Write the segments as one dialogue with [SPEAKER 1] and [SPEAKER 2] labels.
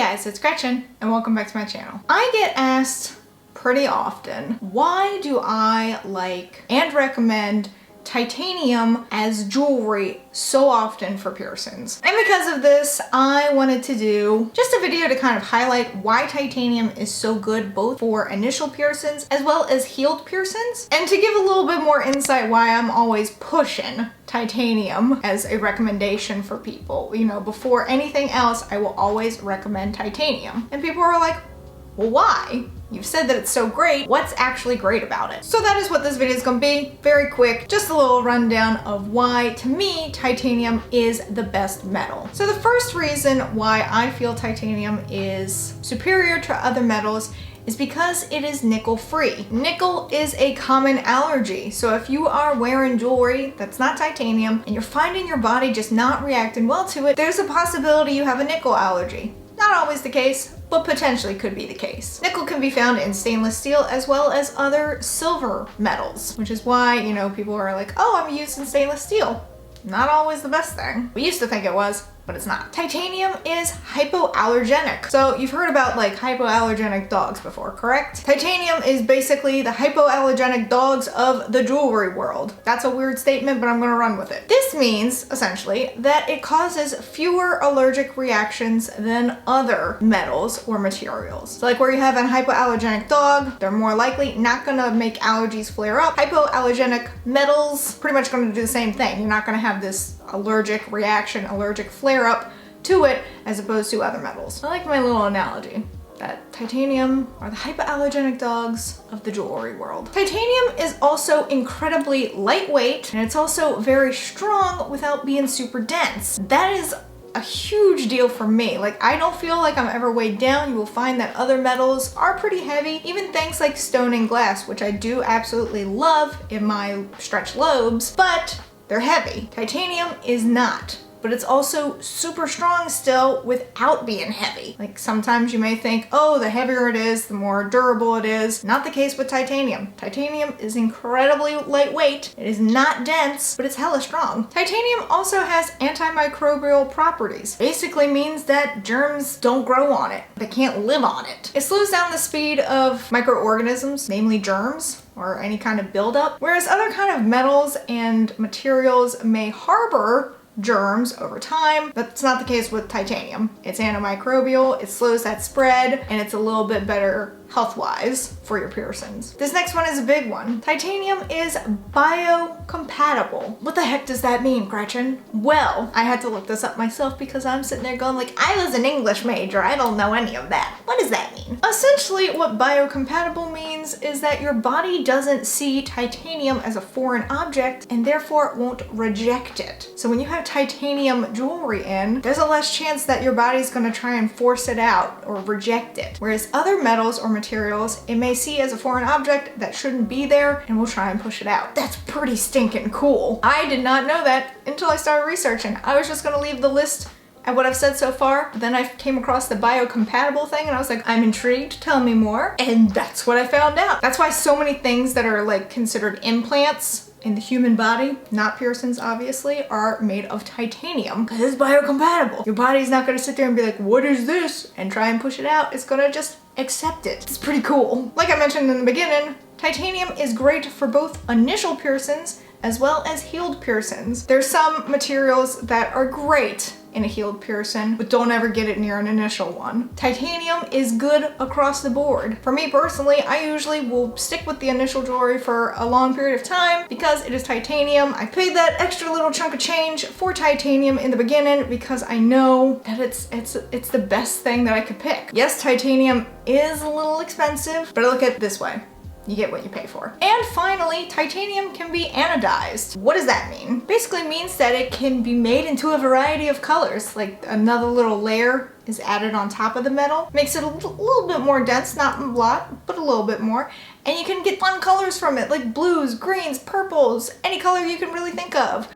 [SPEAKER 1] guys, it's Gretchen and welcome back to my channel. I get asked pretty often, why do I like and recommend titanium as jewelry so often for piercings? And because of this, I wanted to do just a video to kind of highlight why titanium is so good both for initial piercings as well as healed piercings, and to give a little bit more insight why I'm always pushing titanium as a recommendation for people. You know, before anything else, I will always recommend titanium. And people are like, well, why? You've said that it's so great. What's actually great about it? So that is what this video is gonna be. Very quick, just a little rundown of why, to me, titanium is the best metal. So the first reason why I feel titanium is superior to other metals is because it is nickel free. Nickel is a common allergy. So if you are wearing jewelry that's not titanium and you're finding your body just not reacting well to it, there's a possibility you have a nickel allergy. Not always the case, but potentially could be the case. Nickel can be found in stainless steel as well as other silver metals, which is why, you know, people are like, oh, I'm using stainless steel. Not always the best thing. We used to think it was, but it's not. Titanium is hypoallergenic. So you've heard about like hypoallergenic dogs before, correct? Titanium is basically the hypoallergenic dogs of the jewelry world. That's a weird statement, but I'm gonna run with it. This means essentially that it causes fewer allergic reactions than other metals or materials. So like where you have an hypoallergenic dog, they're more likely not gonna make allergies flare up. Hypoallergenic metals, pretty much gonna do the same thing. You're not gonna have this allergic reaction, allergic flare up to it as opposed to other metals. I like my little analogy that titanium are the hypoallergenic dogs of the jewelry world. Titanium is also incredibly lightweight, and it's also very strong without being super dense. That is a huge deal for me. Like, I don't feel like I'm ever weighed down. You will find that other metals are pretty heavy, even things like stone and glass, which I do absolutely love in my stretched lobes, but they're heavy. Titanium is not, but it's also super strong still without being heavy. Like sometimes you may think, oh, the heavier it is, the more durable it is. Not the case with titanium. Titanium is incredibly lightweight. It is not dense, but it's hella strong. Titanium also has antimicrobial properties. Basically means that germs don't grow on it. They can't live on it. It slows down the speed of microorganisms, namely germs, or any kind of buildup, whereas other kind of metals and materials may harbor germs over time, but it's not the case with titanium. It's antimicrobial, it slows that spread, and it's a little bit better health-wise for your piercings. This next one is a big one. Titanium is biocompatible. What the heck does that mean, Gretchen? Well, I had to look this up myself because I'm sitting there going like, I was an English major, I don't know any of that. What does that mean? Essentially, what biocompatible means is that your body doesn't see titanium as a foreign object and therefore it won't reject it. So when you have titanium jewelry in, there's a less chance that your body's gonna try and force it out or reject it. Whereas other metals or materials, it may see as a foreign object that shouldn't be there and will try and push it out. That's pretty stinking cool. I did not know that until I started researching. I was just gonna leave the list at what I've said so far, but then I came across the biocompatible thing and I was like, I'm intrigued, tell me more. And that's what I found out. That's why so many things that are like considered implants in the human body, not piercings obviously, are made of titanium because it's biocompatible. Your body's not gonna sit there and be like, what is this? And try and push it out. It's gonna just accept it. It's pretty cool. Like I mentioned in the beginning, titanium is great for both initial piercings as well as healed piercings. There's some materials that are great in a healed piercing, but don't ever get it near an initial one. Titanium is good across the board. For me personally, I usually will stick with the initial jewelry for a long period of time because it is titanium. I paid that extra little chunk of change for titanium in the beginning because I know that it's the best thing that I could pick. Yes, titanium is a little expensive, but I look at it this way. You get what you pay for. And finally, titanium can be anodized. What does that mean? Basically means that it can be made into a variety of colors. Like another little layer is added on top of the metal. Makes it a little bit more dense, not a lot, but a little bit more. And you can get fun colors from it, like blues, greens, purples, any color you can really think of.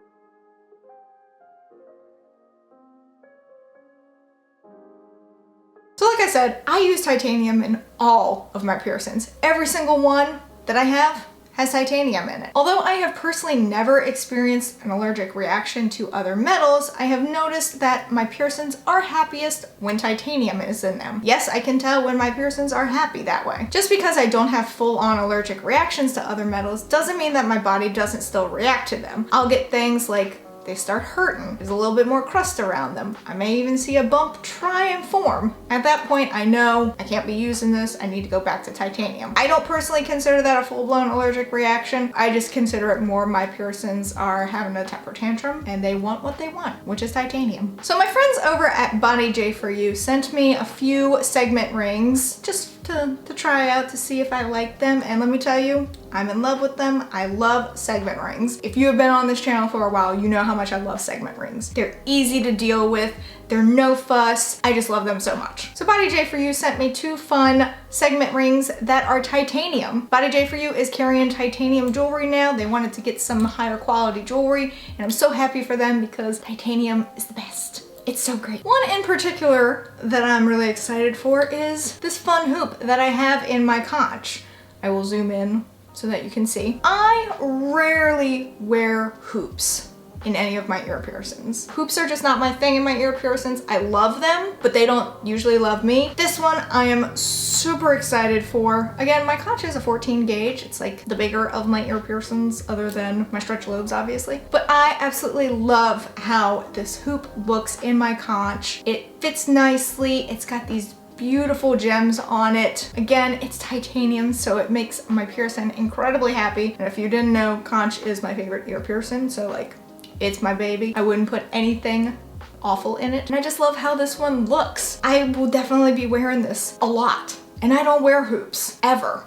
[SPEAKER 1] So like I said, I use titanium in all of my piercings. Every single one that I have has titanium in it. Although I have personally never experienced an allergic reaction to other metals, I have noticed that my piercings are happiest when titanium is in them. Yes, I can tell when my piercings are happy that way. Just because I don't have full-on allergic reactions to other metals doesn't mean that my body doesn't still react to them. I'll get things like they start hurting. There's a little bit more crust around them. I may even see a bump try and form. At that point, I know I can't be using this. I need to go back to titanium. I don't personally consider that a full-blown allergic reaction. I just consider it more my piercings are having a temper tantrum and they want what they want, which is titanium. So my friends over at BodyJ4You sent me a few segment rings just to try out to see if I like them, and let me tell you, I'm in love with them. I love segment rings. If you have been on this channel for a while, you know how much I love segment rings. They're easy to deal with. They're no fuss. I just love them so much. So BodyJ4You sent me 2 fun segment rings that are titanium. BodyJ4You is carrying titanium jewelry now. They wanted to get some higher quality jewelry, and I'm so happy for them because titanium is the best. It's so great. One in particular that I'm really excited for is this fun hoop that I have in my conch. I will zoom in so that you can see. I rarely wear hoops in any of my ear piercings. Hoops are just not my thing in my ear piercings. I love them, but they don't usually love me. This one I am super excited for. Again, my conch is a 14 gauge. It's like the bigger of my ear piercings other than my stretch lobes, obviously. But I absolutely love how this hoop looks in my conch. It fits nicely. It's got these beautiful gems on it. Again, it's titanium, so it makes my piercing incredibly happy. And if you didn't know, conch is my favorite ear piercing, so like, it's my baby. I wouldn't put anything awful in it. And I just love how this one looks. I will definitely be wearing this a lot. And I don't wear hoops, ever.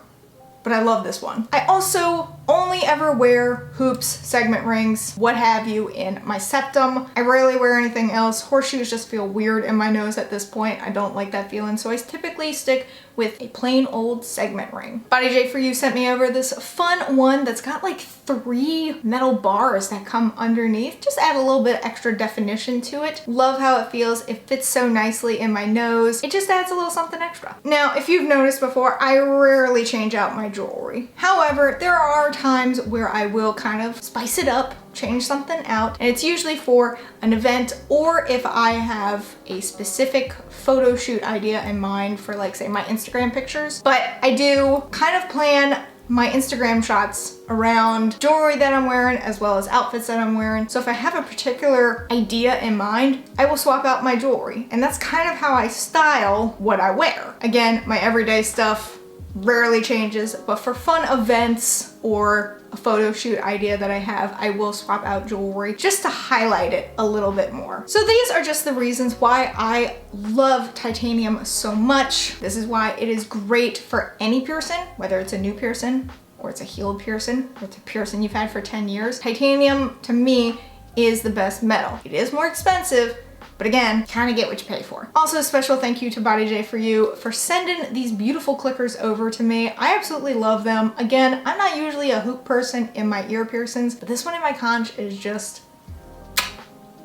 [SPEAKER 1] But I love this one. I also only ever wear hoops, segment rings, what have you, in my septum. I rarely wear anything else. Horseshoes just feel weird in my nose at this point. I don't like that feeling, so I typically stick with a plain old segment ring. BodyJ4You sent me over this fun one that's got like 3 metal bars that come underneath. Just add a little bit extra definition to it. Love how it feels. It fits so nicely in my nose. It just adds a little something extra. Now, if you've noticed before, I rarely change out my jewelry. However, there are times where I will kind of spice it up, change something out, and it's usually for an event or if I have a specific photo shoot idea in mind for, like, say, my Instagram pictures. But I do kind of plan my Instagram shots around jewelry that I'm wearing as well as outfits that I'm wearing. So if I have a particular idea in mind, I will swap out my jewelry, and that's kind of how I style what I wear. Again, my everyday stuff rarely changes, but for fun events or a photo shoot idea that I have, I will swap out jewelry just to highlight it a little bit more. So these are just the reasons why I love titanium so much. This is why it is great for any piercing, whether it's a new piercing or it's a healed piercing or it's a piercing you've had for 10 years. Titanium, to me, is the best metal. It is more expensive, but again, kind of get what you pay for. Also, a special thank you to BodyJ4You for sending these beautiful clickers over to me. I absolutely love them. Again, I'm not usually a hoop person in my ear piercings, but this one in my conch is just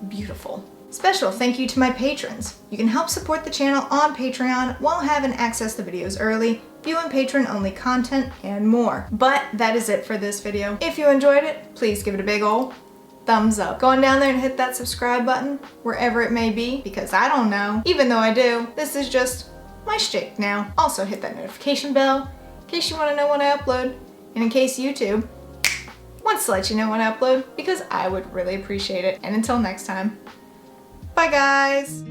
[SPEAKER 1] beautiful. Special thank you to my patrons. You can help support the channel on Patreon while having access to videos early, viewing patron-only content, and more. But that is it for this video. If you enjoyed it, please give it a big ol' thumbs up. Go on down there and hit that subscribe button, wherever it may be, because I don't know. Even though I do, this is just my shtick now. Also hit that notification bell in case you want to know when I upload, and in case YouTube wants to let you know when I upload, because I would really appreciate it. And until next time, bye guys!